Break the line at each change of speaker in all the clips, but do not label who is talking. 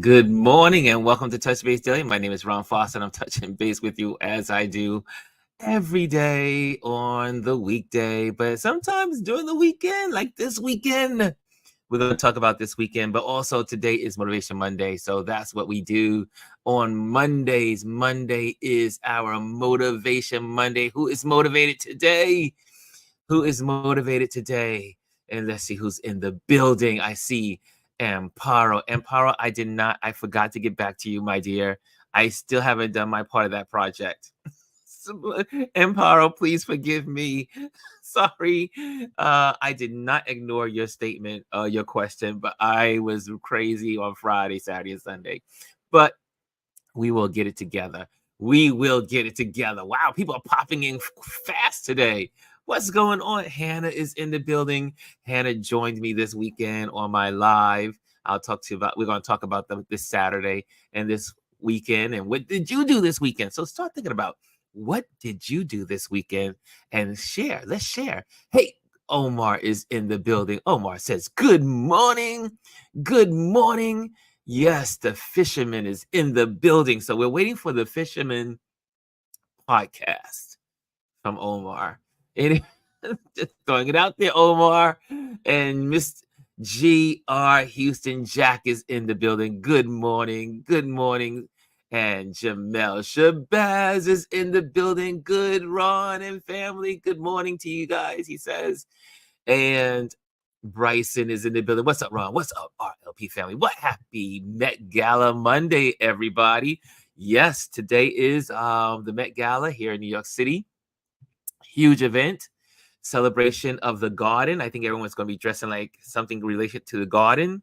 Good morning and welcome to Touch Base Daily. My name is Ron Foster and I'm touching base with you as I do every day on the weekday, but sometimes during the weekend, like this weekend. We're going to talk about this weekend, but also today is Motivation Monday. So that's what we do on Mondays. Monday is our Motivation Monday. Who is motivated today? Who is motivated today? And let's see who's in the building. I see Amparo. Amparo, I forgot to get back to you, my dear. I still haven't done my part of that project. Amparo, please forgive me. Sorry. I did not ignore your statement, your question, but I was crazy on Friday, Saturday, and Sunday. But we will get it together. We will get it together. Wow, people are popping in fast today. What's going on? Hannah is in the building. Hannah joined me this weekend on my live. We're going to talk about this Saturday and this weekend. And what did you do this weekend? So start thinking about what did you do this weekend and share. Let's share. Hey, Omar is in the building. Omar says, good morning. Good morning. Yes, the fisherman is in the building. So we're waiting for the fisherman podcast from Omar. Just throwing it out there, Omar. And Miss G.R. Houston Jack is in the building. Good morning. Good morning. And Jamel Shabazz is in the building. Good, Ron and family. Good morning to you guys, he says. And Bryson is in the building. What's up, Ron? What's up, RLP family? What happy Met Gala Monday, everybody. Yes, today is the Met Gala here in New York City. Huge event, celebration of the garden. I think everyone's going to be dressing like something related to the garden.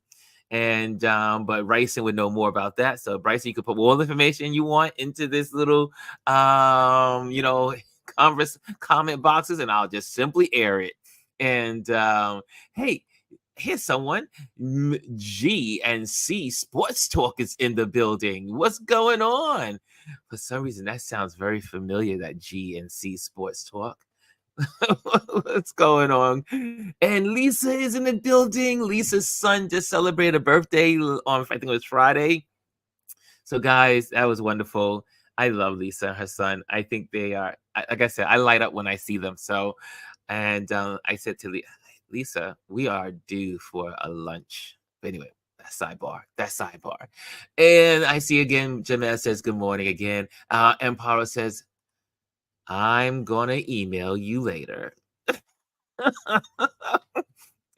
And but Bryson would know more about that. So Bryson, you could put all the information you want into this little comment boxes, and I'll just simply air it. And hey, here's someone. G and C Sports Talk is in the building. What's going on? For some reason, that sounds very familiar, that G and C Sports Talk. What's going on? And Lisa is in the building. Lisa's son just celebrated a birthday on, I think it was Friday. So, guys, that was wonderful. I love Lisa and her son. I think they are, like I said, I light up when I see them. So, and I said to Lisa, we are due for a lunch. But anyway, that's sidebar. And I see again, Jamel says good morning again. Emparo says, I'm going to email you later.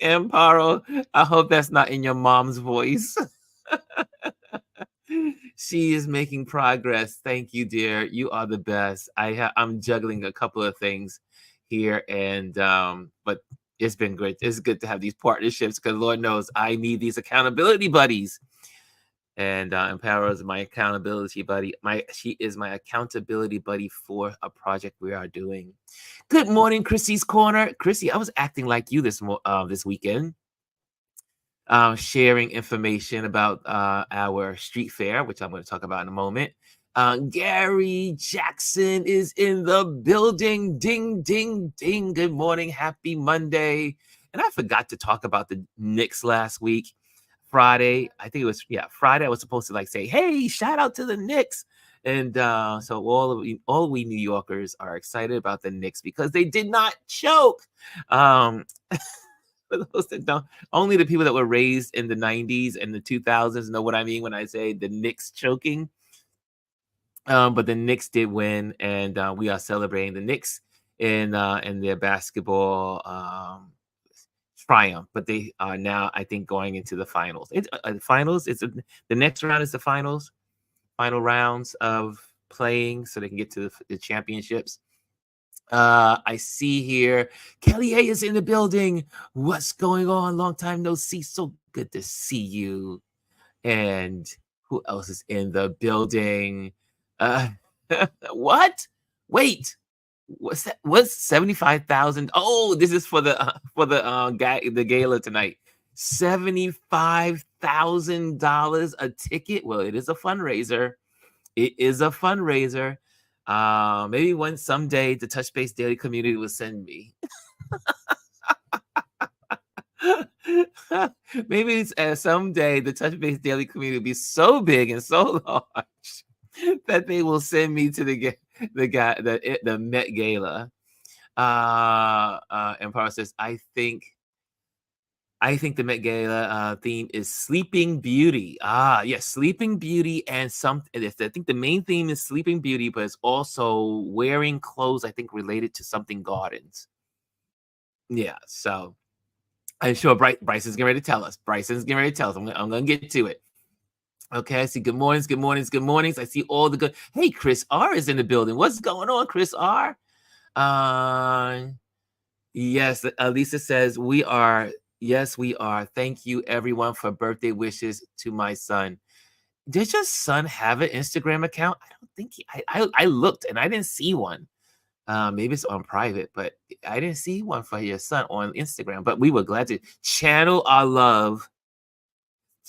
Amparo, I hope that's not in your mom's voice. She is making progress. Thank you, dear. You are the best. I'm juggling a couple of things here, and but it's been great. It's good to have these partnerships because Lord knows I need these accountability buddies. And Amparo is my accountability buddy. She is my accountability buddy for a project we are doing. Good morning, Chrissy's Corner. Chrissy, I was acting like you this weekend, sharing information about our street fair, which I'm going to talk about in a moment. Gary Jackson is in the building. Ding, ding, ding. Good morning. Happy Monday. And I forgot to talk about the Knicks last week. Friday, I think it was, Friday, I was supposed to say, hey, shout out to the Knicks. And so all we New Yorkers are excited about the Knicks because they did not choke. For those that don't, only the people that were raised in the 90s and the 2000s know what I mean when I say the Knicks choking. But the Knicks did win, and we are celebrating the Knicks in their basketball triumph, but they are now, I think, going into the finals. The next round is the final rounds of playing, so they can get to the championships. I see here Kelly A is in the building. What's going on? Long time no see. So good to see you. And who else is in the building? What? Wait. What's that? What's 75,000? Oh, this is for the gala tonight. $75,000 a ticket. Well, it is a fundraiser. Maybe someday the Touch Base Daily community will send me. Maybe it's, someday the Touch Base Daily community will be so big and so large that they will send me to the Met Gala. And Power says, I think the Met Gala theme is Sleeping Beauty. Ah, yes, Sleeping Beauty, and I think the main theme is Sleeping Beauty, but it's also wearing clothes. I think related to something gardens. Yeah, so I'm sure Bryson's getting ready to tell us. Bryson's getting ready to tell us. I'm gonna get to it. Okay, I see good mornings, good mornings, good mornings. I see all the good. Hey, Chris R is in the building. What's going on, Chris R? Uh, yes, Lisa says we are. Yes, we are. Thank you, everyone, for birthday wishes to my son. Does your son have an Instagram account? I don't think I looked and I didn't see one. Maybe it's on private, but I didn't see one for your son on Instagram. But we were glad to channel our love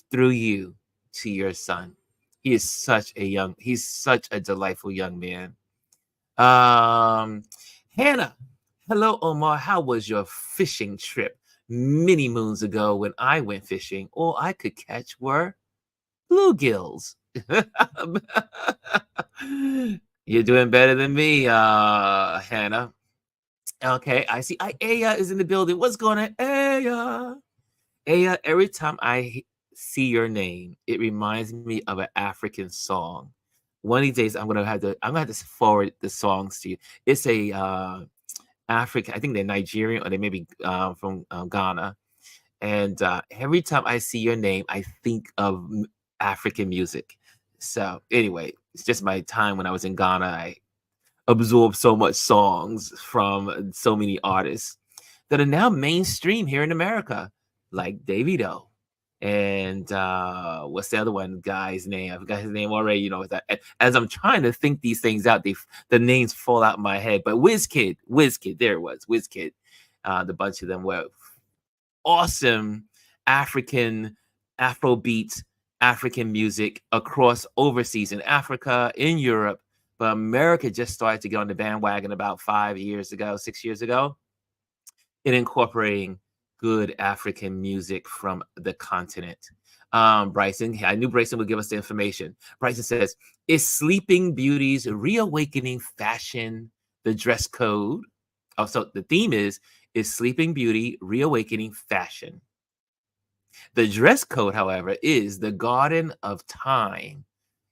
through you to your son. He's such a delightful young man. Um, Hannah, hello, Omar. How was your fishing trip many moons ago when I went fishing? All I could catch were bluegills. You're doing better than me, Hannah. Okay, I see. Aya is in the building. What's going on, Aya? Aya, every time I see your name, it reminds me of an African song. One of these days, I'm gonna have to forward the songs to you. It's a African, I think they're Nigerian or they may be from Ghana. And every time I see your name, I think of African music. So anyway, it's just my time when I was in Ghana. I absorbed so much songs from so many artists that are now mainstream here in America, like Davido. And what's the other one guy's name? I forgot his name already. As I'm trying to think these things out, the names fall out my head. But Wizkid, there it was, Wizkid. The bunch of them were awesome African Afrobeat, African music across overseas in Africa, in Europe. But America just started to get on the bandwagon about 5 years ago, 6 years ago, in incorporating good African music from the continent. Bryson, I knew Bryson would give us the information. Bryson says, is Sleeping Beauty's reawakening fashion the dress code? Oh, so the theme is Sleeping Beauty reawakening fashion? The dress code, however, is the Garden of Time.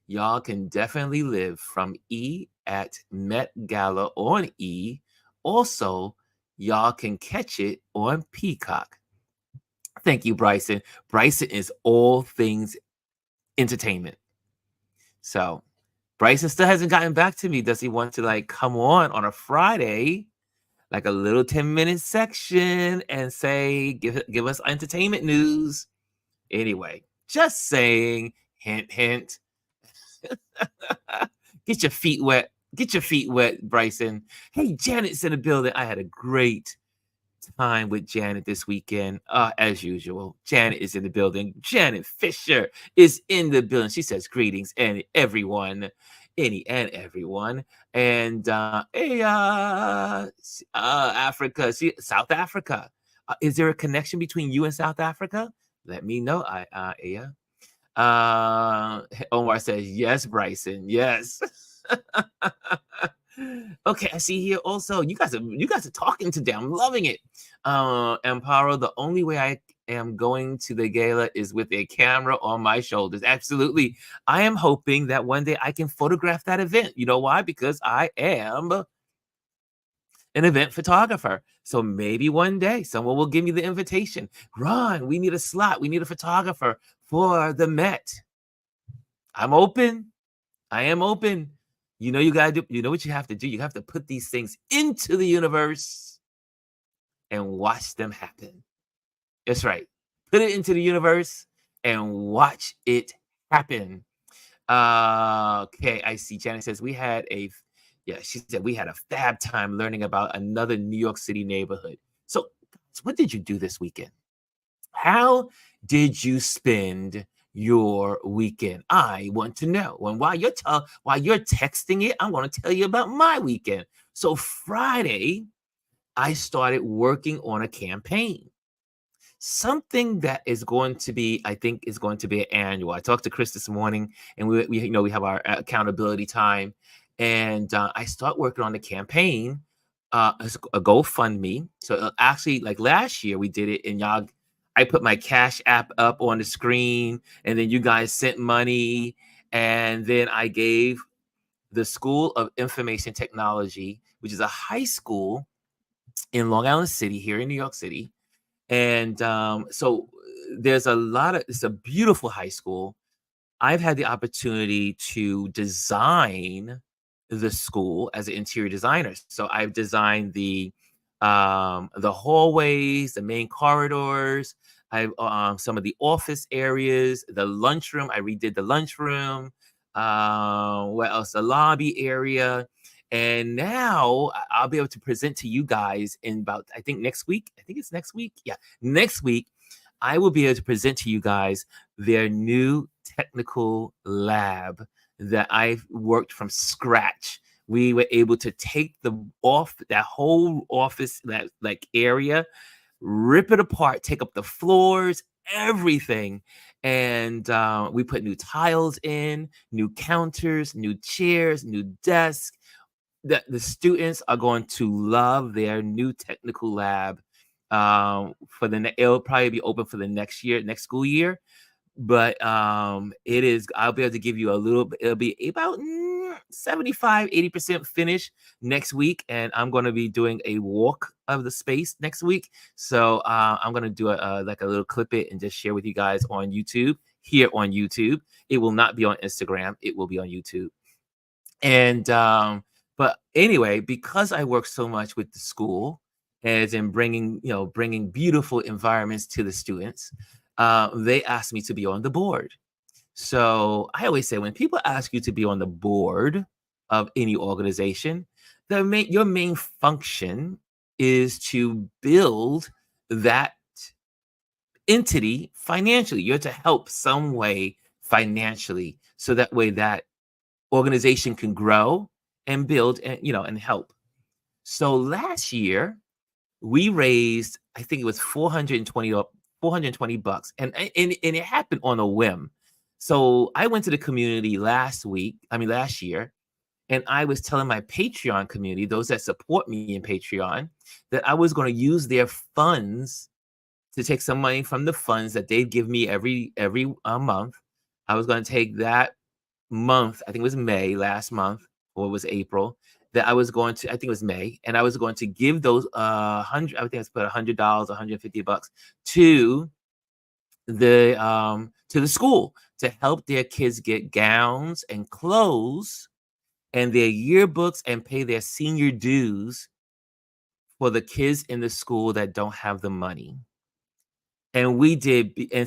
Y'all can definitely live from E at Met Gala on E. Also, y'all can catch it on Peacock. Thank you, Bryson. Bryson is all things entertainment. So Bryson still hasn't gotten back to me. Does he want to come on a Friday, like a little 10-minute section and say, give us entertainment news? Anyway, just saying, hint, hint. Get your feet wet. Get your feet wet, Bryson. Hey, Janet's in the building. I had a great time with Janet this weekend, as usual. Janet is in the building. Janet Fisher is in the building. She says greetings, and everyone, any and everyone. And Africa, South Africa. Is there a connection between you and South Africa? Let me know. Omar says yes, Bryson. Yes. Okay, I see here also. You guys are talking today. I'm loving it. Amparo, the only way I am going to the gala is with a camera on my shoulders. Absolutely. I am hoping that one day I can photograph that event. You know why? Because I am an event photographer. So maybe one day someone will give me the invitation. Ron, we need a slot. We need a photographer for the Met. I'm open. I am open. You gotta do, you know what you have to do? You have to put these things into the universe and watch them happen. That's right. Put it into the universe and watch it happen. Okay, I see. Janet says she said we had a fab time learning about another New York City neighborhood. So, what did you do this weekend? How did you spend your weekend? I want to know. And while you're texting it, I'm going to tell you about my weekend. So Friday, I started working on a campaign. something that is going to be, I think, is going to be an annual. I talked to Chris this morning, and we have our accountability time, and I start working on the campaign, as a GoFundMe. So actually, like last year, we did it, and y'all, I put my Cash App up on the screen, and then you guys sent money, and then I gave the School of Information Technology, which is a high school in Long Island City here in New York City. And so there's a lot of, it's a beautiful high school. I've had the opportunity to design the school as an interior designer. So I've designed the hallways, the main corridors, I've some of the office areas, the lunchroom. I redid the lunchroom. What else? The lobby area. And now I'll be able to present to you guys in about, I think next week. I think it's next week. Yeah, next week I will be able to present to you guys their new technical lab that I've worked from scratch. We were able to take the off that whole office, that like area, rip it apart, take up the floors, everything. And we put new tiles in, new counters, new chairs, new desks. The students are going to love their new technical lab. It'll probably be open for the next year, next school year. But it is, I'll be able to give you a little bit, it'll be about 75-80% finished next week, and I'm going to be doing a walk of the space next week. So I'm going to do like a little clip it and just share with you guys on YouTube, here on YouTube. It will not be on Instagram, it will be on YouTube. And but anyway, because I work so much with the school, as in bringing beautiful environments to the students, they asked me to be on the board. So I always say, when people ask you to be on the board of any organization, your main function is to build that entity financially. You're to help some way financially, so that way that organization can grow and build, and and help. So last year we raised, I think it was 420 bucks, and it happened on a whim. So I went to the community last year, and I was telling my Patreon community, those that support me in Patreon, that I was going to use their funds, to take some money from the funds that they give me every month. I was going to take that month, I think it was May last month, or it was April, that I was going to, I think it was May, and I was going to give those hundred, I think I put $100, 150 bucks to the school, to help their kids get gowns and clothes and their yearbooks, and pay their senior dues for the kids in the school that don't have the money. And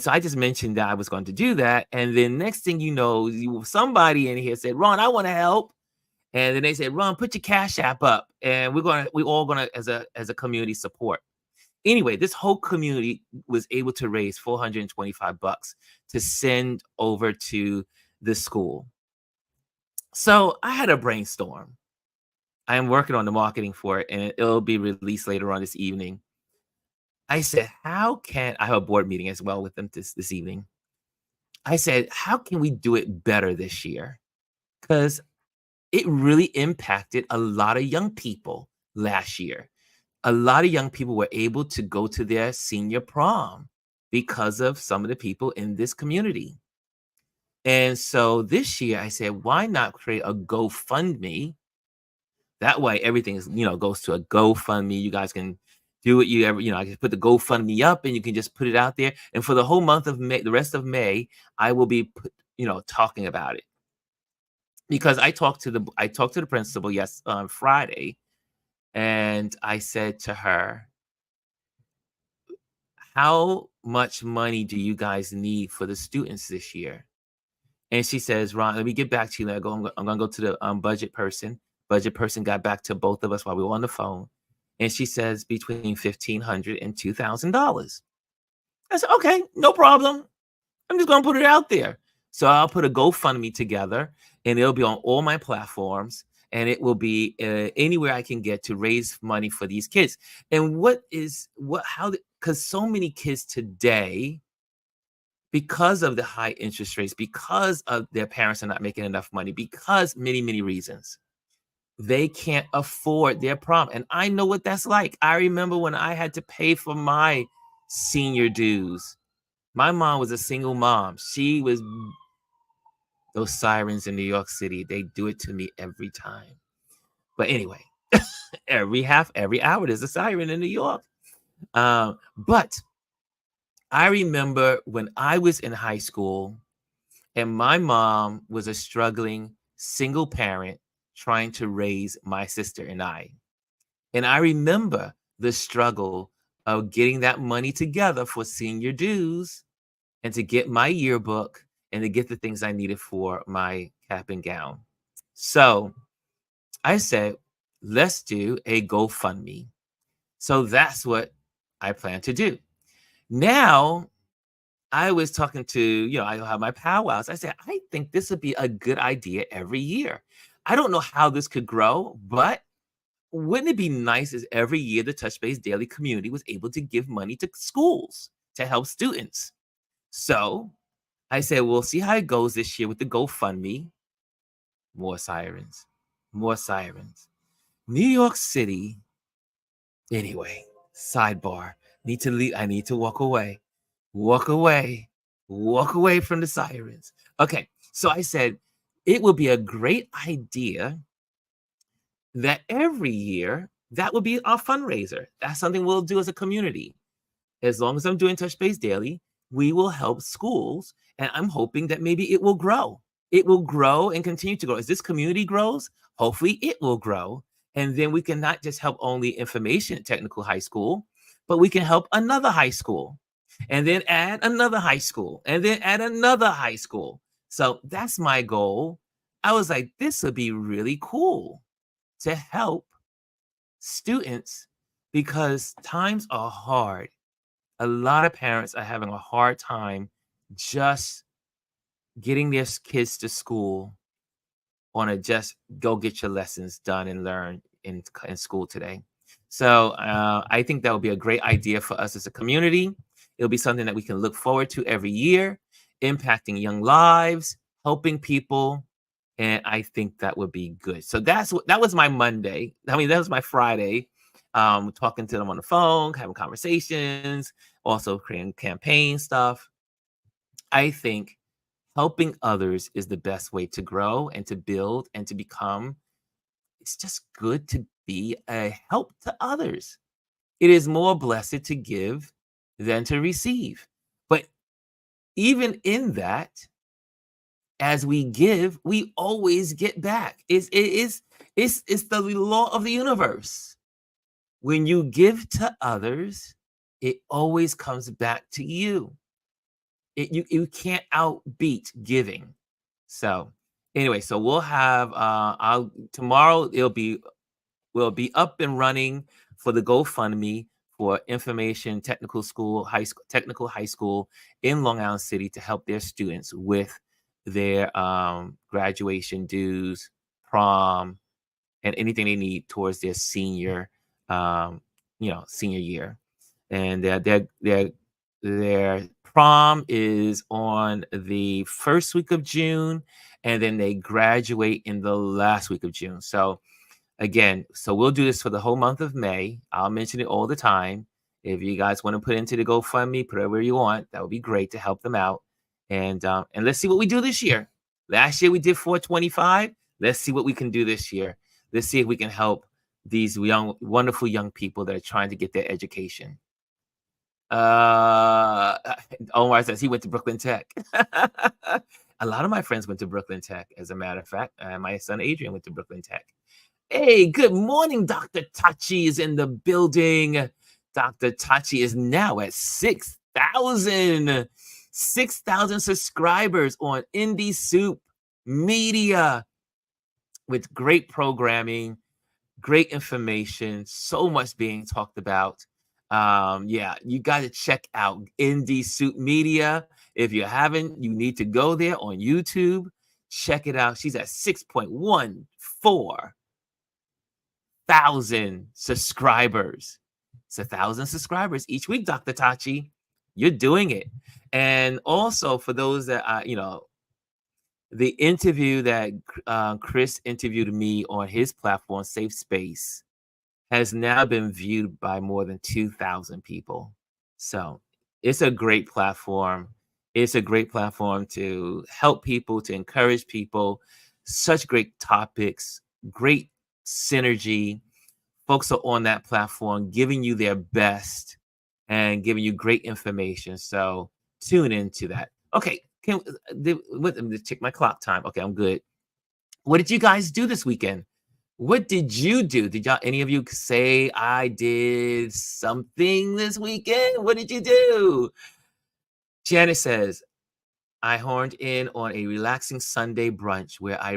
so I just mentioned that I was going to do that. And then next thing you know, somebody in here said, Ron, I want to help. And then they said, Ron, put your Cash App up. And we're all gonna, as a community, support. Anyway, this whole community was able to raise 425 bucks to send over to the school. So I had a brainstorm. I am working on the marketing for it, and it'll be released later on this evening. I said, how can I have a board meeting as well with them this evening? I said, how can we do it better this year? Because it really impacted a lot of young people last year. A lot of young people were able to go to their senior prom because of some of the people in this community. And so this year I said, why not create a GoFundMe? That way everything is, goes to a GoFundMe. You guys can do what you ever, I can put the GoFundMe up, and you can just put it out there. And for the whole month of May, the rest of May, I will be talking about it. Because I talked to the principal on Friday, and I said to her, how much money do you guys need for the students this year? And she says, Ron, let me get back to you. I'm going to go to the budget person. Budget person got back to both of us while we were on the phone. And she says between $1,500 and $2,000. I said, okay, no problem. I'm just going to put it out there. So I'll put a GoFundMe together, and it'll be on all my platforms, and it will be anywhere I can get to raise money for these kids. And because so many kids today, because of the high interest rates, because of their parents are not making enough money, because many reasons, they can't afford their prom. And I know what that's like. I remember when I had to pay for my senior dues. My mom was a single mom. She was those sirens in New York City. They do it to me every time. But anyway, every hour there's a siren in New York. But I remember when I was in high school and my mom was a struggling single parent trying to raise my sister and I. And I remember the struggle of getting that money together for senior dues and to get my yearbook and to get the things I needed for my cap and gown. So I said, let's do a GoFundMe. So that's what I plan to do. Now, I was talking to, I have my powwows. I said, I think this would be a good idea every year. I don't know how this could grow, but wouldn't it be nice if every year the Touch Base Daily community was able to give money to schools to help students? So I said, we'll see how it goes this year with the GoFundMe. More sirens, more sirens. New York City. Anyway, sidebar. Need to leave. I need to walk away. Walk away. Walk away from the sirens. Okay. So I said, it would be a great idea that every year that would be our fundraiser. That's something we'll do as a community. As long as I'm doing Touch Base Daily, we will help schools. And I'm hoping that maybe it will grow. It will grow and continue to grow. As this community grows, hopefully it will grow. And then we can not just help only Information Technical High School, but we can help another high school and then add another high school and then add another high school. So that's my goal. I was like, this would be really cool to help students because times are hard. A lot of parents are having a hard time just getting their kids to school on a just go get your lessons done and learn in school today. So I think that would be a great idea for us as a community. It'll be something that we can look forward to every year, impacting young lives, helping people, and I think that would be good. So that was my Monday. I mean, that was my Friday. Talking to them on the phone, having conversations, also creating campaign stuff. I think helping others is the best way to grow and to build and to become. It's just good to be a help to others. It is more blessed to give than to receive. But even in that, as we give, we always get back. It's the law of the universe. When you give to others, it always comes back to you. You can't outbeat giving. So anyway, so we'll have I'll tomorrow we'll be up and running for the GoFundMe for Information Technical High School in Long Island City to help their students with their graduation dues, prom, and anything they need towards their um, senior year. And their prom is on the first week of June, and then they graduate in the last week of June. So again, so we'll do this for the whole month of May. I'll mention it all the time. If you guys want to put into the GoFundMe, put it where you want. That would be great to help them out. And let's see what we do this year. Last year we did 425. Let's see what we can do this year. Let's see if we can help these wonderful young people that are trying to get their education. Uh, Omar says he went to Brooklyn Tech. A lot of my friends went to Brooklyn Tech, as a matter of fact. My son Adrian went to Brooklyn Tech. Hey, good morning. Dr. Tachi is in the building. Dr. Tachi is now at 6,000 subscribers on Indie Soup Media with great programming, great information, so much being talked about. Yeah, you got to check out Indie Soup Media. If you haven't, you need to go there on YouTube. Check it out. She's at 6.14,000 subscribers. It's 1,000 subscribers each week, Dr. Tachi. You're doing it. And also for those that the interview that Chris interviewed me on his platform, Safe Space, has now been viewed by more than 2,000 people. So it's a great platform. It's a great platform to help people, to encourage people. Such great topics, great synergy. Folks are on that platform giving you their best and giving you great information. So tune into that. Okay, let me check my clock time. Okay, I'm good. What did you guys do this weekend? What did you do? Did y'all any of you say I did something this weekend? What did you do? Janet says, I horned in on a relaxing Sunday brunch where I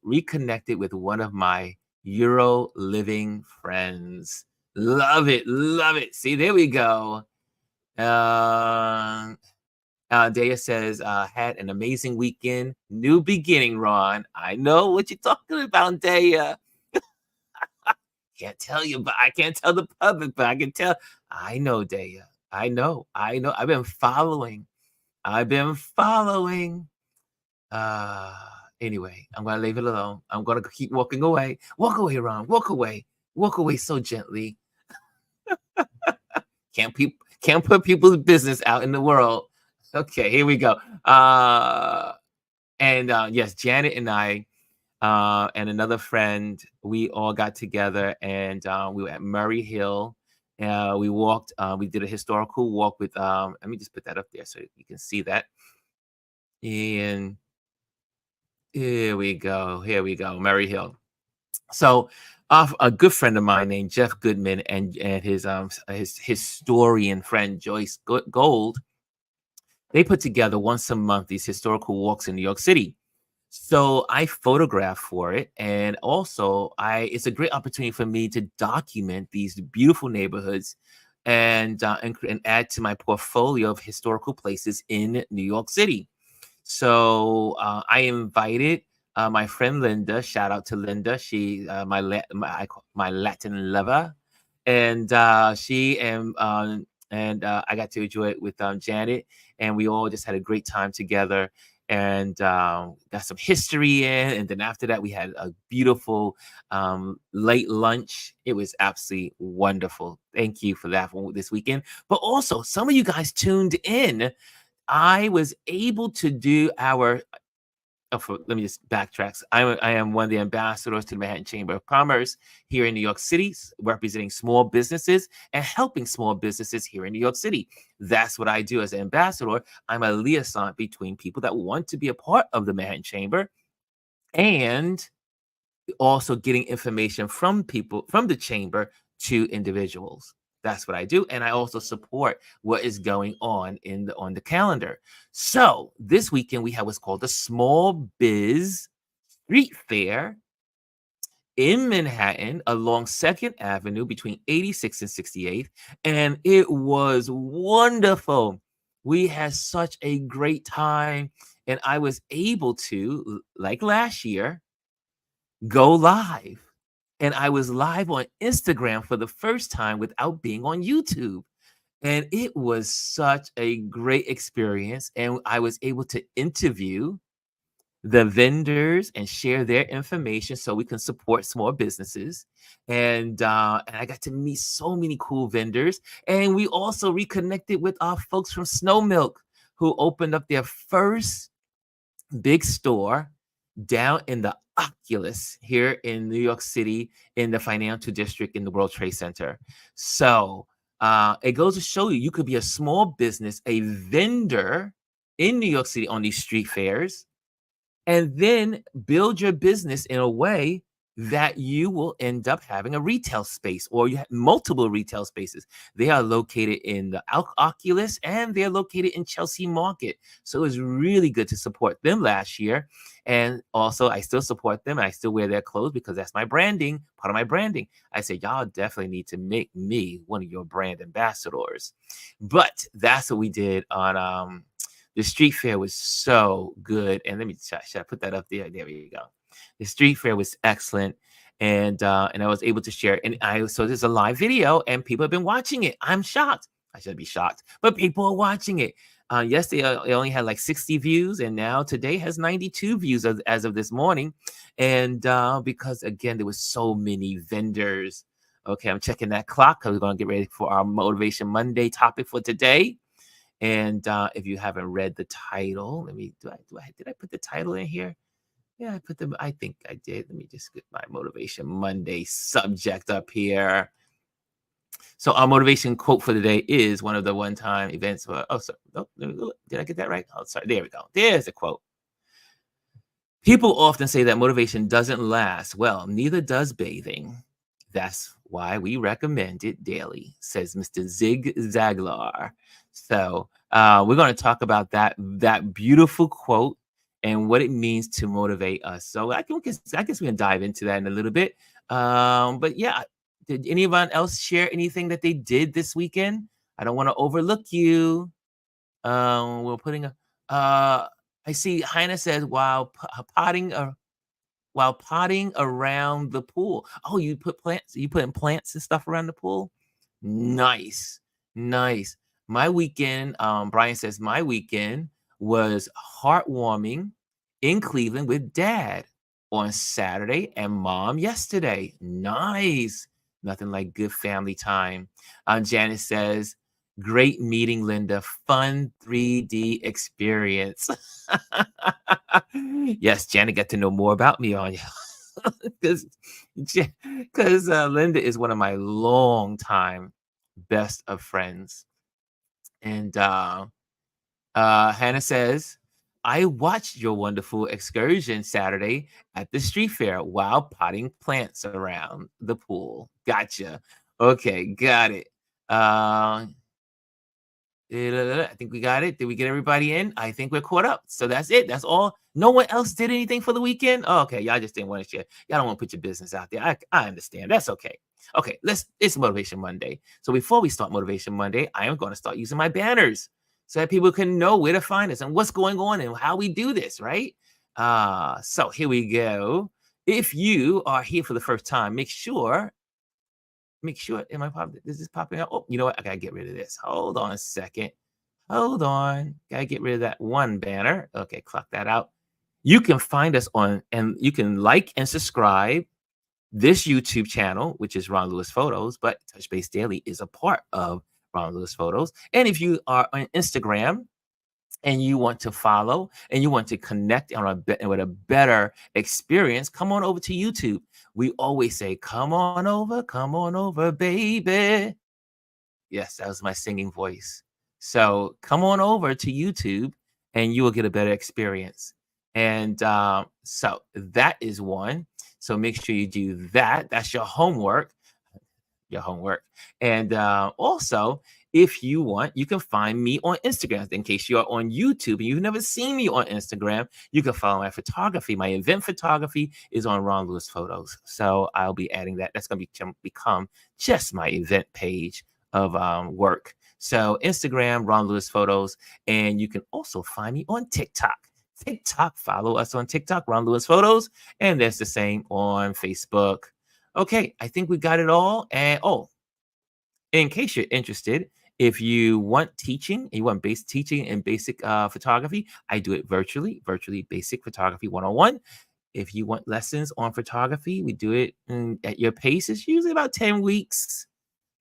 reconnected with one of my Euro living friends. Love it. Love it. See, there we go. Uh, Daya says, had an amazing weekend. New beginning, Ron. I know what you're talking about, Daya. Can't tell you, but I can't tell the public, but I can tell. I know, Daya. I know. I know. I've been following. I've been following. Uh, anyway, I'm gonna leave it alone. I'm gonna keep walking away. Walk away, Ron. Walk away. Walk away so gently. Can't put people's business out in the world. Okay, here we go. And yes, Janet and I and another friend, we all got together and we were at Murray Hill. We walked, we did a historical walk with, let me just put that up there so you can see that. And here we go, Murray Hill. So a good friend of mine named Jeff Goodman and his historian friend Joyce Gold, they put together once a month these historical walks in New York City. So I photograph for it, and also it's a great opportunity for me to document these beautiful neighborhoods and add to my portfolio of historical places in New York City. So I invited my friend Linda. Shout out to Linda. She my Latin lover, and I got to enjoy it with Janet, and we all just had a great time together and got some history in. And then after that, we had a beautiful late lunch. It was absolutely wonderful. Thank you for that one this weekend. But also, some of you guys tuned in. I was able to do let me just backtrack. I am one of the ambassadors to the Manhattan Chamber of Commerce here in New York City, representing small businesses and helping small businesses here in New York City. That's what I do as an ambassador. I'm a liaison between people that want to be a part of the Manhattan Chamber and also getting information from people from the chamber to individuals. That's what I do, and I also support what is going on on the calendar. So this weekend we have what's called the Small Biz Street Fair in Manhattan along 2nd Avenue between 86th and 68th, and it was wonderful. We had such a great time, and I was able to, like last year, go live. And I was live on Instagram for the first time without being on YouTube. And it was such a great experience. And I was able to interview the vendors and share their information so we can support small businesses. And I got to meet so many cool vendors. And we also reconnected with our folks from Snow Milk who opened up their first big store down in the Oculus here in New York City in the financial district in the World Trade Center. So it goes to show you could be a small business, a vendor in New York City on these street fairs, and then build your business in a way that you will end up having a retail space or you have multiple retail spaces. They are located in the Oculus and they're located in Chelsea Market. So it was really good to support them last year. And also, I still support them. I still wear their clothes because that's my branding, part of my branding. I said, y'all definitely need to make me one of your brand ambassadors. But that's what we did on the street fair was so good. And let me should I put that up there? There we go. The street fair was excellent. and I was able to share. And I so there's a live video, and people have been watching it. I'm shocked. I should be shocked, but people are watching it. Yesterday, it only had like 60 views, and now today has 92 views as of this morning. And because again, there was so many vendors. Okay, I'm checking that clock because we're going to get ready for our Motivation Monday topic for today. And if you haven't read the title, let me did I put the title in here? Yeah, I think I did. Let me just get my Motivation Monday subject up here. So our motivation quote for the day is one of the one-time events. Oh, sorry. Oh, did I get that right? Oh, sorry. There we go. There's the quote. People often say that motivation doesn't last. Well, neither does bathing. That's why we recommend it daily, says Mr. Zig Zaglar. So we're going to talk about that beautiful quote and what it means to motivate us. So I guess we can dive into that in a little bit. But yeah, did anyone else share anything that they did this weekend? I don't want to overlook you. We're putting a. I see. Heina says potting while potting around the pool. Oh, you put plants. You putting plants and stuff around the pool. Nice, nice. My weekend. Brian says my weekend was heartwarming in Cleveland with Dad on Saturday and Mom yesterday. Nice. Nothing like good family time. Janice says great meeting, Linda. Fun 3D experience. Yes, Janet got to know more about me on because because Linda is one of my long time best of friends. And Hannah says, I watched your wonderful excursion Saturday at the street fair while potting plants around the pool. Gotcha. Okay, got it. Uh, I think we got it. Did we get everybody in? I think we're caught up. So that's it. That's all. No one else did anything for the weekend? Oh, okay. Y'all just didn't want to share. Y'all don't want to put your business out there. I understand. That's okay. Okay, it's Motivation Monday. So before we start Motivation Monday, I am going to start using my banners so that people can know where to find us and what's going on and how we do this, right? So here we go. If you are here for the first time, make sure, am I popping? This is popping up. Oh, you know what? I gotta get rid of this. Hold on a second. Hold on. Gotta get rid of that one banner. Okay, clock that out. You can find us and you can like and subscribe this YouTube channel, which is Ron Lewis Photos, but Touch Base Daily is a part of Ron Lewis Photos. And if you are on Instagram, and you want to follow and you want to connect with a better experience, come on over to YouTube. We always say, come on over, baby. Yes, that was my singing voice. So come on over to YouTube and you will get a better experience. And so that is one. So make sure you do that. That's your homework. And also, if you want, you can find me on Instagram. In case you are on YouTube and you've never seen me on Instagram, you can follow my photography. My event photography is on Ron Lewis Photos. So I'll be adding that. That's going to become just my event page of work. So Instagram, Ron Lewis Photos, and you can also find me on TikTok. Follow us on TikTok, Ron Lewis Photos, and that's the same on Facebook. Okay, I think we got it all. And in case you're interested, if you want teaching, you want basic teaching and basic photography, I do it virtually basic photography 101. If you want lessons on photography, we do it at your pace. It's usually about 10 weeks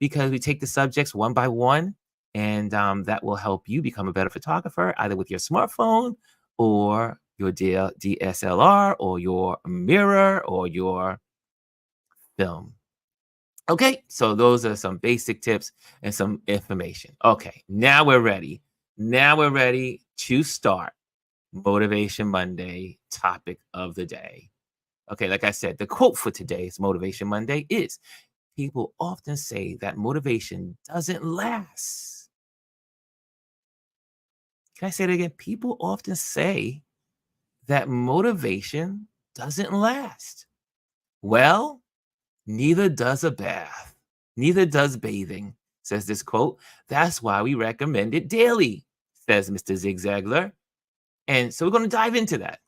because we take the subjects one by one, and that will help you become a better photographer, either with your smartphone or your DSLR or your mirror or your film. Okay, so those are some basic tips and some information. Okay, now we're ready. Now we're ready to start Motivation Monday topic of the day. Okay, like I said, the quote for today's Motivation Monday is people often say that motivation doesn't last. Can I say it again? People often say that motivation doesn't last. Well, neither does a bath. Neither does bathing, says this quote. That's why we recommend it daily, says Mr. Zigzagler. And so we're going to dive into that.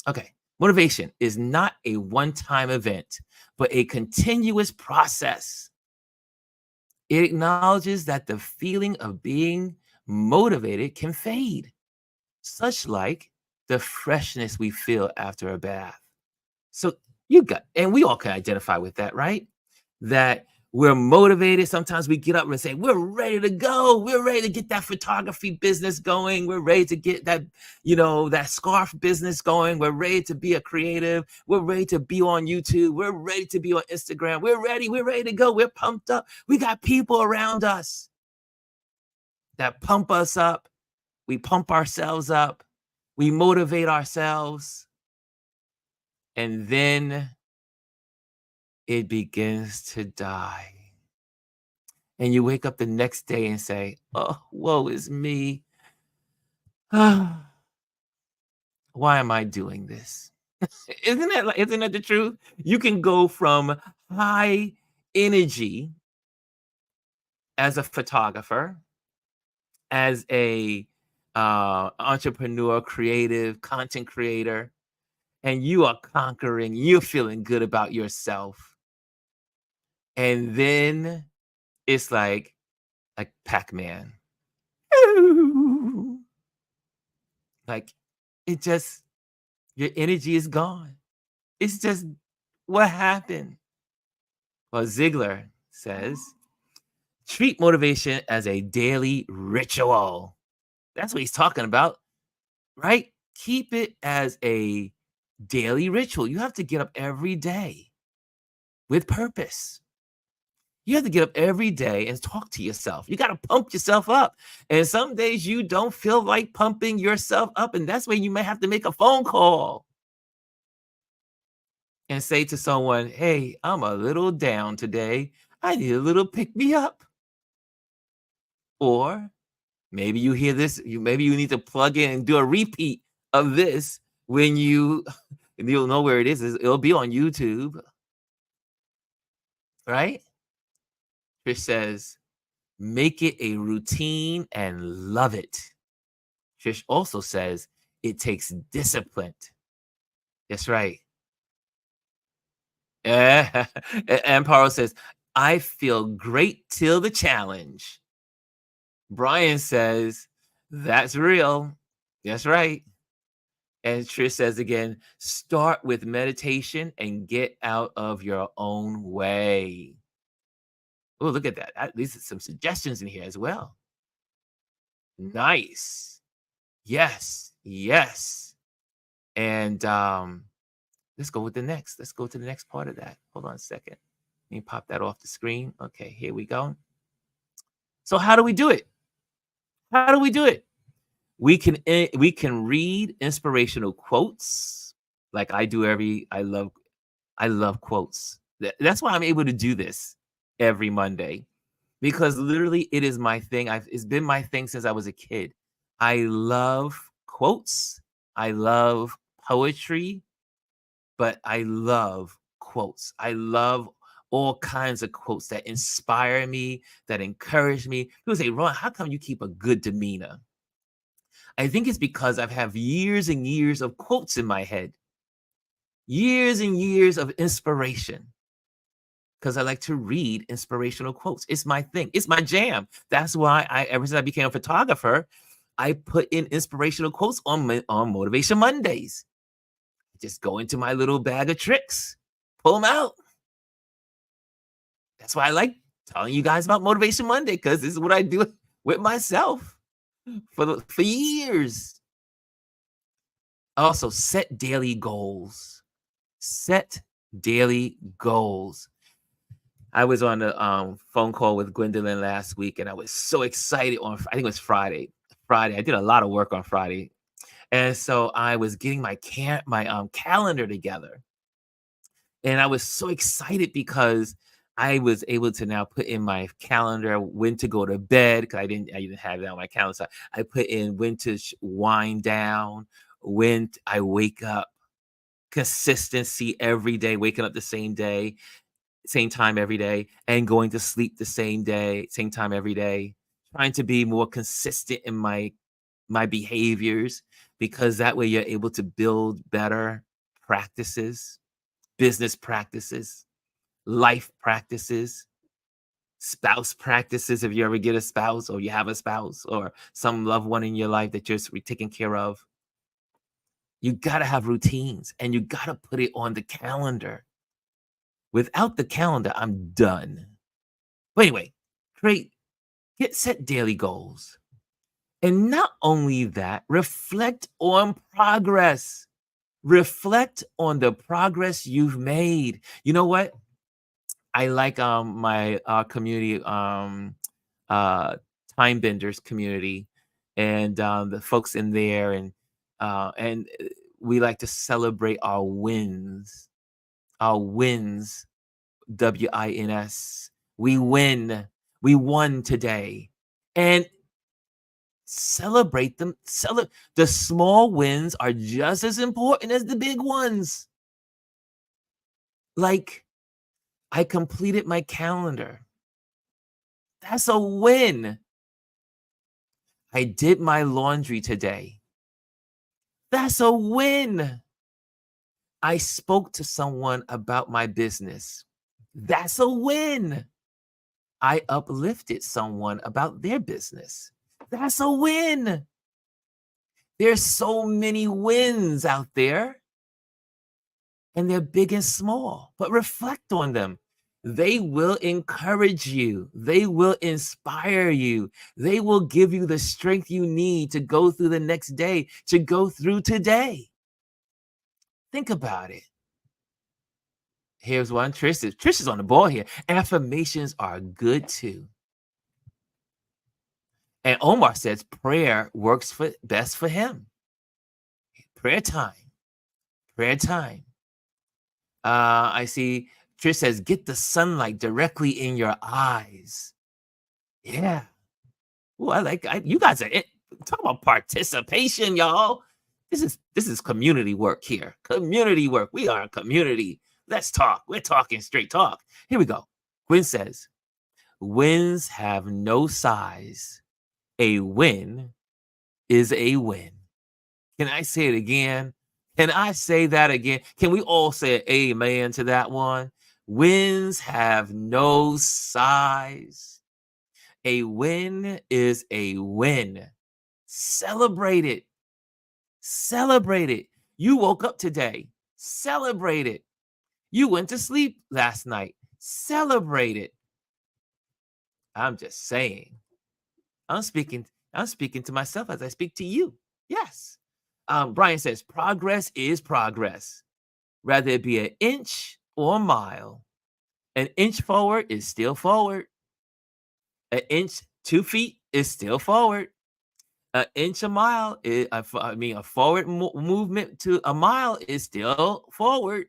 Okay. Motivation is not a one-time event, but a continuous process. It acknowledges that the feeling of being motivated can fade, such like the freshness we feel after a bath. So you got, and we all can identify with that, right? That we're motivated. Sometimes we get up and say, we're ready to go. We're ready to get that photography business going. We're ready to get that, that scarf business going. We're ready to be a creative. We're ready to be on YouTube. We're ready to be on Instagram. We're ready. We're ready to go. We're pumped up. We got people around us that pump us up. We pump ourselves up. We motivate ourselves. And then it begins to die. And you wake up the next day and say, oh, woe is me. Why am I doing this? Isn't that the truth? You can go from high energy as a photographer, as a entrepreneur, creative, content creator, and you are conquering, you're feeling good about yourself. And then it's like Pac-Man. Like it just, your energy is gone. It's just what happened. Well, Ziegler says, treat motivation as a daily ritual. That's what he's talking about, right? Keep it as a daily ritual. You have to get up every day with purpose. You have to get up every day and talk to yourself. You got to pump yourself up. And some days you don't feel like pumping yourself up. And that's when you may have to make a phone call and say to someone, hey, I'm a little down today. I need a little pick me up. Or maybe you hear this, maybe you need to plug in and do a repeat of this when you'll know where it is. It'll be on YouTube, right? Trish says, make it a routine and love it. Trish also says, it takes discipline. That's right. And Paro says, I feel great till the challenge. Brian says, that's real. That's right. And Trish says again, start with meditation and get out of your own way. Oh, look at that. These are some suggestions in here as well. Nice. Yes. Yes. And let's go with the next. Let's go to the next part of that. Hold on a second. Let me pop that off the screen. Okay, here we go. So how do we do it? How do we do it? We can read inspirational quotes like I do I love quotes. That's why I'm able to do this every Monday, because literally it is my thing. It's been my thing since I was a kid. I love quotes. I love poetry, but I love quotes. I love all kinds of quotes that inspire me, that encourage me. People say, Ron, how come you keep a good demeanor? I think it's because I've had years and years of quotes in my head, years and years of inspiration, because I like to read inspirational quotes. It's my thing. It's my jam. That's why ever since I became a photographer, I put in inspirational quotes on Motivation Mondays. Just go into my little bag of tricks, pull them out. That's why I like telling you guys about Motivation Monday, because this is what I do with myself for years. Also, set daily goals. Set daily goals. I was on a phone call with Gwendolyn last week, and I was so excited I think it was Friday. I did a lot of work on Friday. And so I was getting my calendar together. And I was so excited because I was able to now put in my calendar when to go to bed, because I didn't have that on my calendar. So I put in when to wind down, when I wake up, consistency every day, waking up the same day, same time every day, and going to sleep the same day, same time every day, trying to be more consistent in my behaviors, because that way you're able to build better practices, business practices, life practices, spouse practices if you ever get a spouse or you have a spouse or some loved one in your life that you're taking care of. You got to have routines and you got to put it on the calendar. Without the calendar, I'm done. But anyway, create, set daily goals. And not only that, reflect on progress. Reflect on the progress you've made. You know what? I like my community, uh, time benders community, and the folks in there, and we like to celebrate our wins. Our wins, WINS. We win. We won today, and celebrate them. The small wins are just as important as the big ones. Like, I completed my calendar. That's a win. I did my laundry today. That's a win. I spoke to someone about my business. That's a win. I uplifted someone about their business. That's a win. There's so many wins out there, and they're big and small, but reflect on them. They will encourage you. They will inspire you. They will give you the strength you need to go through the next day, to go through today. Think about it. Here's one. Trish is on the ball here. Affirmations are good too. And Omar says prayer works best for him. Prayer time. Prayer time. I see Trish says, get the sunlight directly in your eyes. Yeah. Oh, you guys are talk about participation, y'all. This is community work here. Community work. We are a community. Let's talk. We're talking straight talk. Here we go. Gwen says, wins have no size. A win is a win. Can I say it again? Can I say that again? Can we all say amen to that one? Wins have no size. A win is a win. Celebrate it. Celebrate it. You woke up today. Celebrate it. You went to sleep last night. Celebrate it. I'm just saying. I'm speaking to myself as I speak to you. Yes. Brian says, progress is progress. Whether it be an inch or a mile. An inch forward is still forward. An inch, 2 feet is still forward. An inch a mile is, a forward movement to a mile is still forward.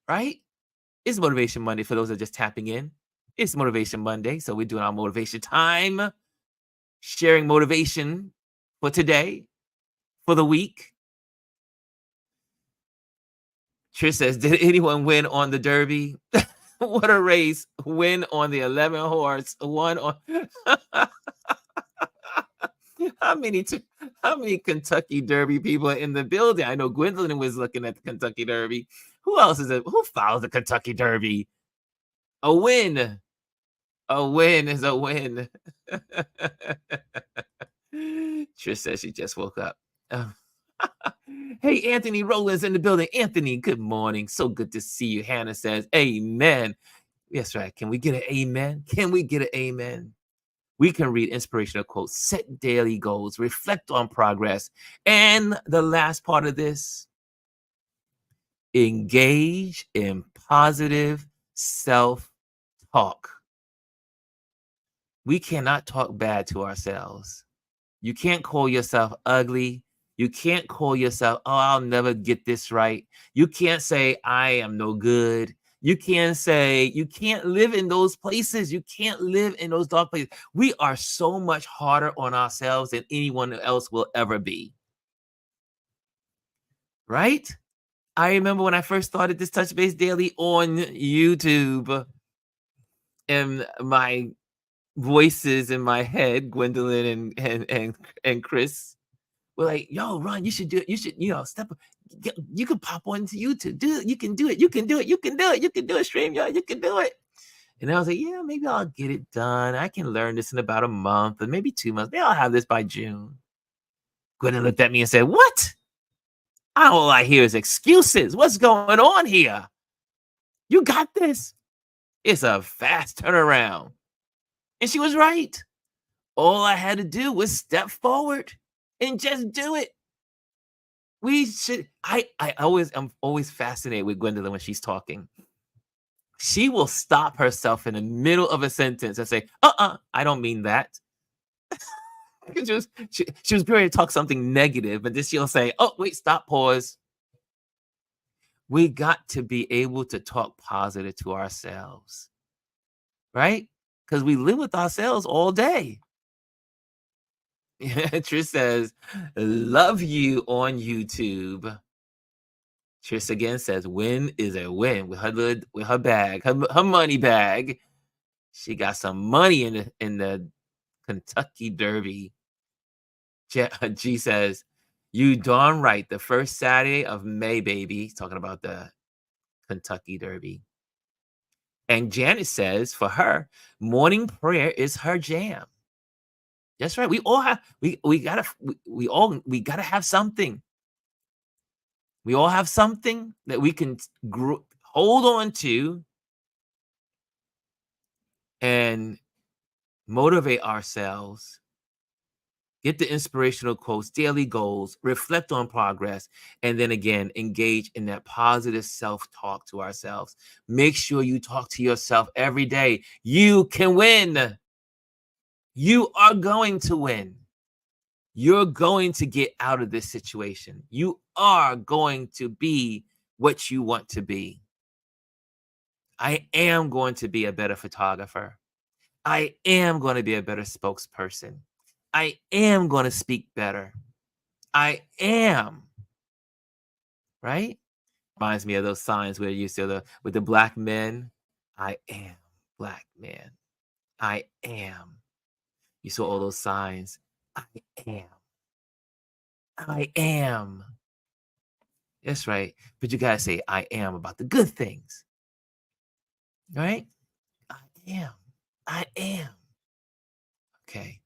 Right? It's Motivation Monday for those that are just tapping in. It's Motivation Monday, so we're doing our motivation time, sharing motivation for today, for the week. Trish says, did anyone win on the Derby? What a race. Win on the 11 horse. One on how many Kentucky Derby people are in the building? I know Gwendolyn was looking at the Kentucky Derby. Who else is it? Who follows the Kentucky Derby? A win. A win is a win. Trish says she just woke up. Hey, Anthony Rowland's in the building. Anthony, good morning. So good to see you. Hannah says, amen. That's right. Can we get an amen? Can we get an amen? We can read inspirational quotes, set daily goals, reflect on progress. And the last part of this, engage in positive self-talk. We cannot talk bad to ourselves. You can't call yourself ugly. You can't call yourself, oh, I'll never get this right. You can't say, I am no good. You can't live in those places. You can't live in those dark places. We are so much harder on ourselves than anyone else will ever be. Right? I remember when I first started this Touch Base Daily on YouTube, and my voices in my head, Gwendolyn and Chris, were like, yo, Ron, you should step up. You can pop onto YouTube. Do it. You can do it. You can do it. You can do it. You can do it. StreamYard. You can do it. And I was like, yeah, maybe I'll get it done. I can learn this in about a month or maybe 2 months. Maybe I'll have this by June. Gwyneth looked at me and said, what? All I hear is excuses. What's going on here? You got this. It's a fast turnaround. And she was right. All I had to do was step forward and just do it. We should. I'm always fascinated with Gwendolyn when she's talking. She will stop herself in the middle of a sentence and say, I don't mean that. She was ready to talk something negative, but then she'll say, oh, wait, stop, pause. We got to be able to talk positive to ourselves, right? Because we live with ourselves all day. Trish says, love you on YouTube. Trish again says, win is a win with her bag, her money bag. She got some money in the Kentucky Derby. G says, you darn right. The first Saturday of May, baby. Talking about the Kentucky Derby. And Janet says, for her, morning prayer is her jam. That's right. We all have. We gotta have something. We all have something that we can hold on to and motivate ourselves, get the inspirational quotes, daily goals, reflect on progress, and then again, engage in that positive self-talk to ourselves. Make sure you talk to yourself every day. You can win. You are going to win. You're going to get out of this situation. You are going to be what you want to be. I am going to be a better photographer. I am going to be a better spokesperson. I am going to speak better. I am. Right? Reminds me of those signs where you see with the black men. I am black man. I am. You saw all those signs. I am. I am. That's right. But you got to say, I am about the good things. Right? I am. I am. Okay.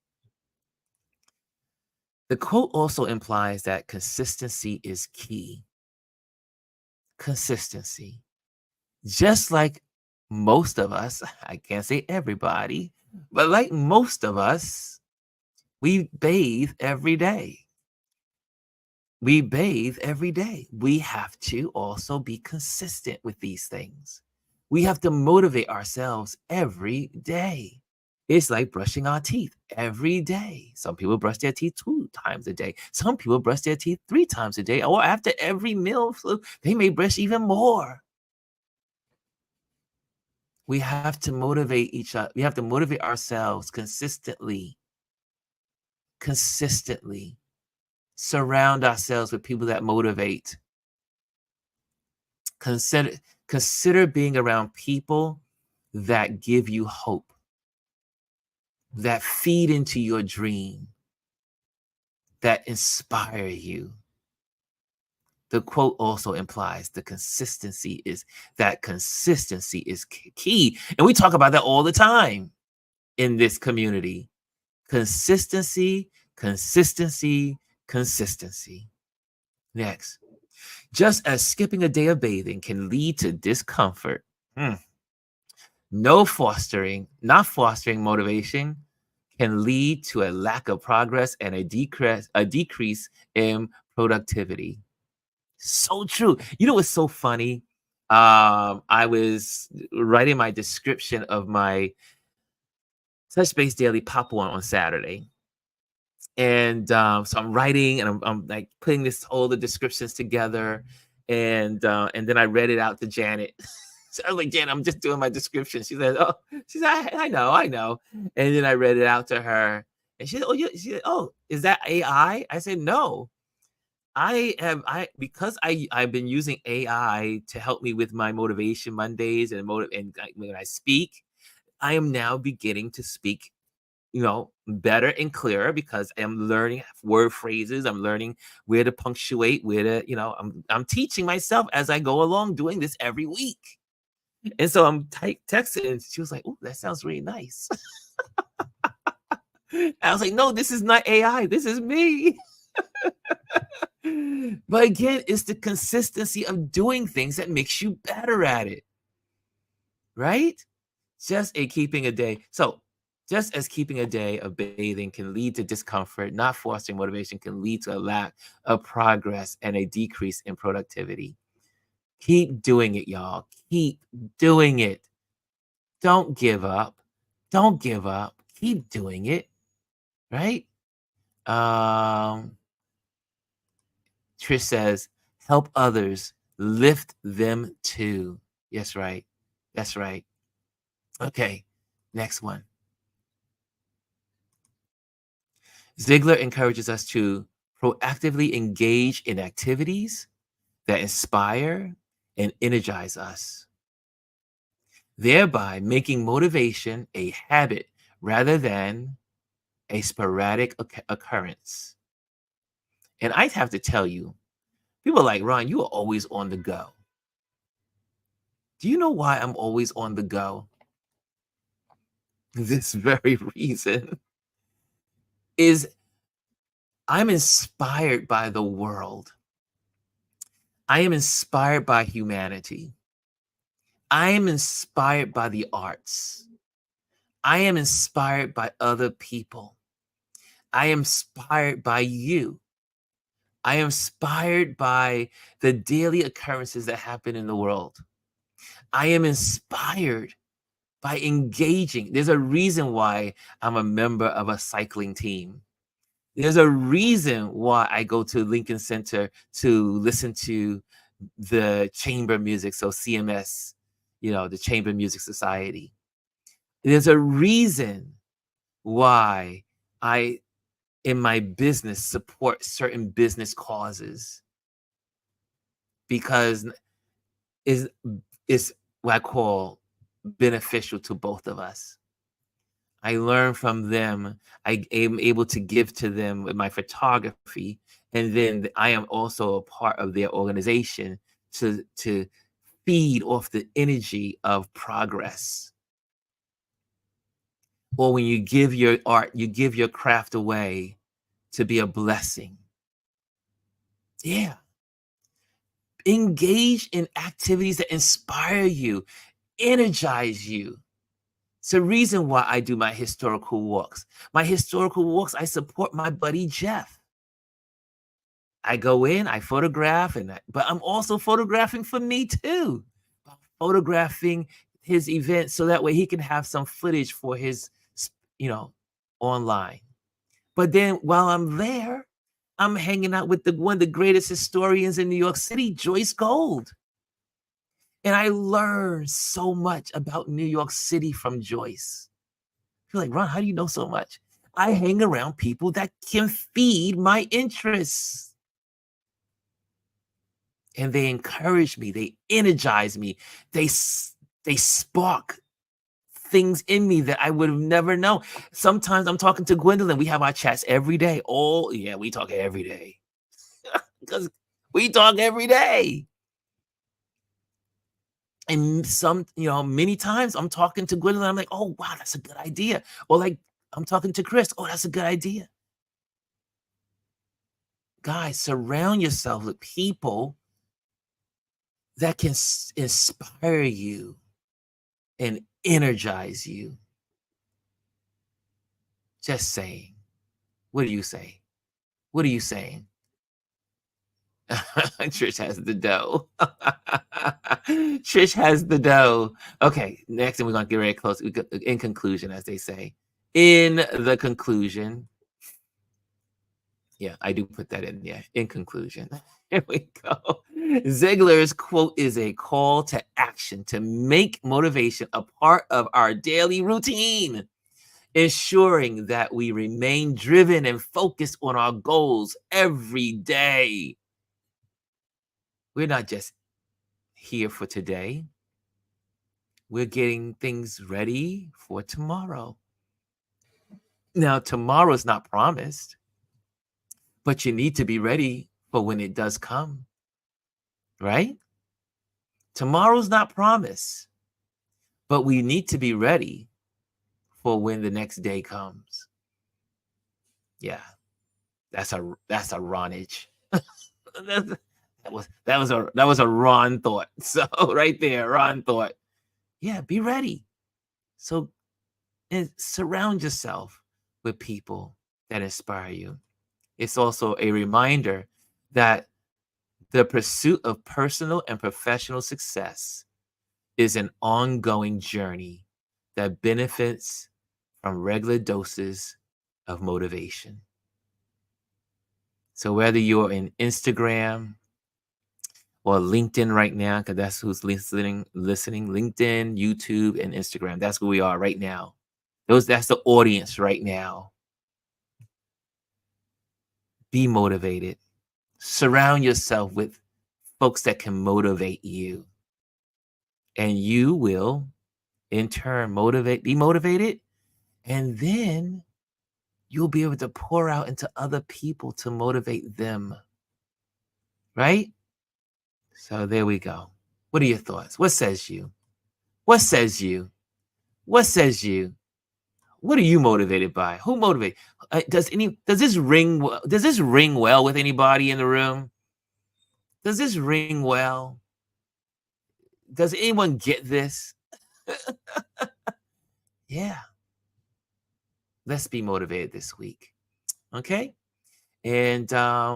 The quote also implies that consistency is key. Consistency. Just like most of us, I can't say everybody, but like most of us, we bathe every day. We bathe every day. We have to also be consistent with these things. We have to motivate ourselves every day. It's like brushing our teeth every day. Some people brush their teeth 2 times a day. Some people brush their teeth 3 times a day, or after every meal, they may brush even more. We have to motivate each other. We have to motivate ourselves consistently. Consistently. Surround ourselves with people that motivate. Consider being around people that give you hope, that feed into your dream, that inspire you. The quote also implies consistency is key. And we talk about that all the time in this community. Consistency, consistency, consistency. Next, just as skipping a day of bathing can lead to discomfort, not fostering motivation can lead to a lack of progress and a decrease in productivity. So true. You know what's so funny? I was writing my description of my Touch Base Daily Pop on Saturday. And so I'm writing and I'm like putting all the descriptions together. And then I read it out to Janet. So I was like, Janet, I'm just doing my description. She said, oh, she said, I know. And then I read it out to her. And she said, oh, is that AI? I said, no. Because I've been using AI to help me with my motivation Mondays and when I speak, I am now beginning to speak better and clearer because I'm learning word phrases. I'm learning where to punctuate, where to, I'm teaching myself as I go along, doing this every week. And so I'm texting, and she was like, "Oh, that sounds really nice." I was like, "No, this is not AI. This is me." But again, it's the consistency of doing things that makes you better at it, right? Just as keeping a day of bathing can lead to discomfort, not fostering motivation can lead to a lack of progress and a decrease in productivity. Keep doing it, y'all. Keep doing it. Don't give up. Don't give up. Keep doing it, right? Um, Trish says, help others, lift them too. Yes, right. That's right. Okay, next one. Ziegler encourages us to proactively engage in activities that inspire and energize us, thereby making motivation a habit rather than a sporadic occurrence. And I'd have to tell you, people are like, Ron, you are always on the go. Do you know why I'm always on the go? This very reason is I'm inspired by the world. I am inspired by humanity. I am inspired by the arts. I am inspired by other people. I am inspired by you. I am inspired by the daily occurrences that happen in the world. I am inspired by engaging. There's a reason why I'm a member of a cycling team. There's a reason why I go to Lincoln Center to listen to the chamber music, so CMS, the Chamber Music Society. There's a reason why I, in my business, support certain business causes because is is what I call beneficial to both of us. I learn from them. I am able to give to them with my photography, and then I am also a part of their organization to feed off the energy of progress. Or when you give your art, you give your craft away to be a blessing. Yeah. Engage in activities that inspire you, energize you. It's the reason why I do my historical walks. My historical walks, I support my buddy Jeff. I go in, I photograph, but I'm also photographing for me too. I'm photographing his event so that way he can have some footage for his, you know, online. But then while I'm there, I'm hanging out with one of the greatest historians in New York City, Joyce Gold. And I learned so much about New York City from Joyce. You're like, Ron, how do you know so much? I hang around people that can feed my interests. And they encourage me, they energize me, they spark things in me that I would have never known. Sometimes I'm talking to Gwendolyn. We have our chats every day. Oh, yeah, we talk every day. Because we talk every day. And many times I'm talking to Gwendolyn. I'm like, oh, wow, that's a good idea. Or like, I'm talking to Chris. Oh, that's a good idea. Guys, surround yourself with people that can inspire you and energize you. Just saying. What do you say? What are you saying? Trish has the dough. Trish has the dough. Okay, next, and we're gonna get very close. In conclusion, as they say, in the conclusion. Yeah, I do put that in there. In conclusion, here we go. Ziegler's quote is a call to action to make motivation a part of our daily routine, ensuring that we remain driven and focused on our goals every day. We're not just here for today, we're getting things ready for tomorrow. Now, tomorrow's not promised, but you need to be ready for when it does come, right? Tomorrow's not promised, but we need to be ready for when the next day comes. Yeah, that's a Ronage. That's- that was a Ron thought. So right there, Ron thought. Yeah, be ready. So and surround yourself with people that inspire you. It's also a reminder that the pursuit of personal and professional success is an ongoing journey that benefits from regular doses of motivation. So whether you're in Instagram or LinkedIn right now, because that's who's listening, LinkedIn, YouTube, and Instagram. That's where we are right now. That's the audience right now. Be motivated. Surround yourself with folks that can motivate you. And you will in turn be motivated, and then you'll be able to pour out into other people to motivate them. Right? So there we go. What are your thoughts? What says you? What says you? What says you? What are you motivated by? Who motivate? Does this ring well with anybody in the room? Does this ring well? Does anyone get this? Yeah, let's be motivated this week. Okay. And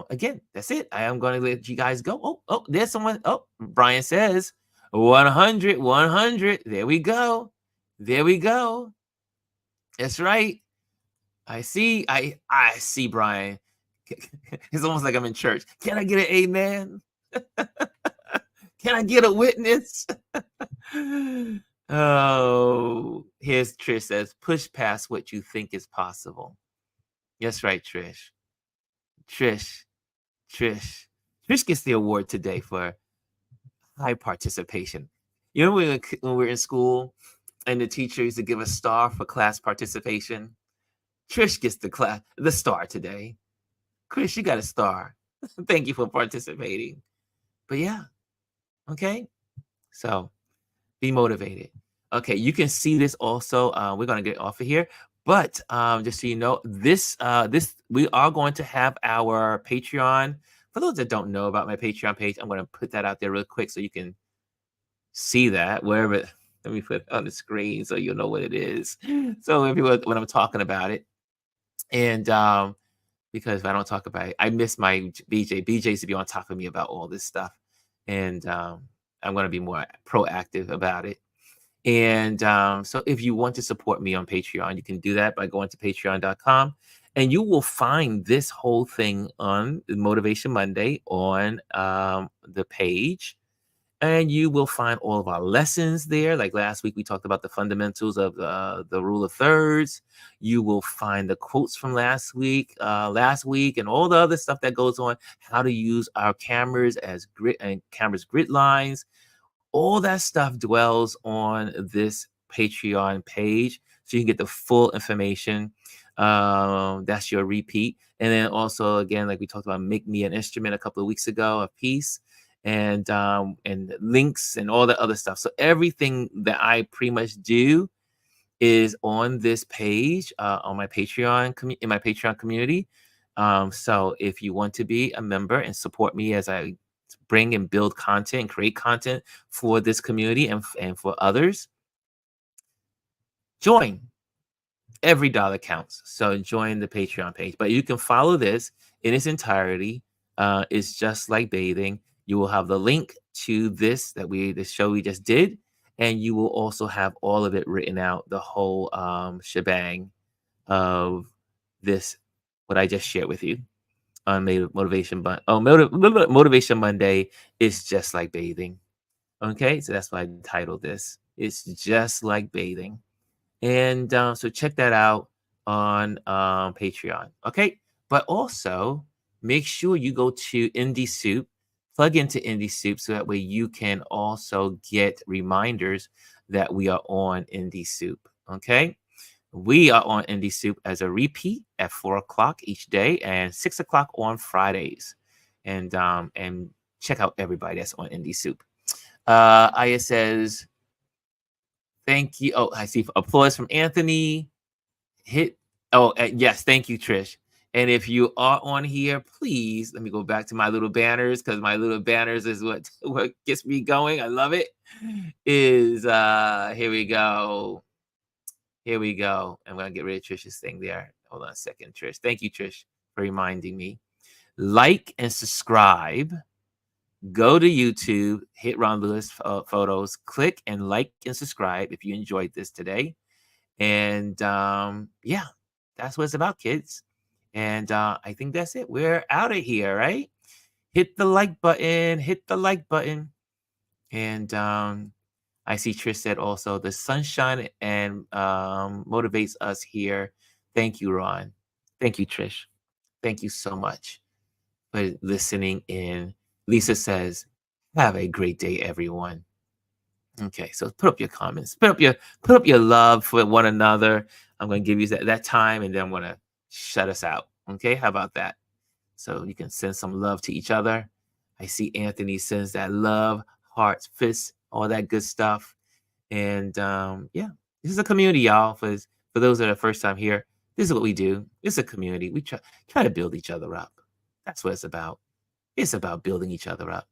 again, that's it. I am going to let you guys go. Oh, there's someone. Oh, Brian says 100, 100. There we go. There we go. That's right. I see Brian. It's almost like I'm in church. Can I get an amen? Can I get a witness? Oh, here's Trish says, push past what you think is possible. That's right, Trish. Trish, Trish. Trish gets the award today for high participation. You know when we were in school and the teacher used to give a star for class participation? Trish gets the star today. Chris, you got a star. Thank you for participating. But yeah, okay. So be motivated. Okay, you can see this also. We're gonna get off of here, but just so you know, this we are going to have our Patreon. For those that don't know about my Patreon page, I'm going to put that out there real quick so you can see that wherever. Let me put it on the screen so you'll know what it is. So if you when I'm talking about it, and because if I don't talk about it, I miss my BJ. BJ's to be on top of me about all this stuff, and I'm going to be more proactive about it. And so if you want to support me on Patreon, you can do that by going to patreon.com, and you will find this whole thing on Motivation Monday on the page. And you will find all of our lessons there. Like last week, we talked about the fundamentals of the rule of thirds. You will find the quotes from last week, and all the other stuff that goes on. How to use our cameras as grid lines. All that stuff dwells on this Patreon page, so you can get the full information. That's your repeat, and then also again, like we talked about, make me an instrument a couple of weeks ago, a piece, and links and all the other stuff. So everything that I pretty much do is on this page on my in my Patreon community. So if you want to be a member and support me as I bring and build content and create content for this community and for others, join. Every dollar counts. So join the Patreon page. But you can follow this in its entirety. It's just like bathing. You will have the link to the show we just did, and you will also have all of it written out, the whole shebang of this, what I just shared with you on Motivation Monday is just like bathing. Okay, so that's why I titled this. It's just like bathing. And so check that out on Patreon. Okay. But also make sure you go to Indie Soup, plug into Indie Soup so that way you can also get reminders that we are on Indie Soup. Okay. We are on Indie Soup as a repeat at 4 o'clock each day and 6 o'clock on Fridays. And check out everybody that's on Indie Soup. Aya says, thank you. Oh, I see applause from Anthony. Hit. Oh, yes. Thank you, Trish. And if you are on here, please let me go back to my little banners, because my little banners is what what gets me going. I love it. Is here we go. Here we go. I'm gonna get rid of Trish's thing there. Hold on a second, Trish. Thank you, Trish, for reminding me. Like and subscribe. Go to YouTube, hit Ron Lewis photos, click and like and subscribe if you enjoyed this today. And yeah, that's what it's about, kids. And I think that's it. We're out of here, right? Hit the like button, hit the like button. And I see Trish said also the sunshine and motivates us here. Thank you, Ron. Thank you, Trish. Thank you so much for listening in. Lisa says, have a great day, everyone. Okay, so put up your comments. Put up your love for one another. I'm gonna give you that time, and then I'm gonna shut us out. Okay, how about that? So you can send some love to each other. I see Anthony sends that love, hearts, fists, all that good stuff. And yeah, this is a community, y'all. For those that are first time here, this is what we do. It's a community. We try to build each other up. That's what it's about. It's about building each other up.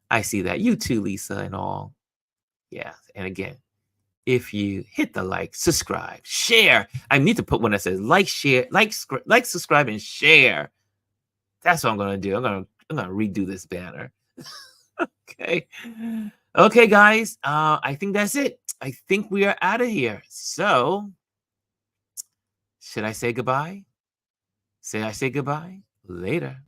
I see that. You too, Lisa, and all. Yeah. And again, if you hit the like, subscribe, share. I need to put one that says like, share, like, subscribe, and share. That's what I'm gonna do. I'm gonna redo this banner. Okay. Okay, guys. I think that's it. I think we are out of here. So, should I say goodbye? Say I say goodbye? Later.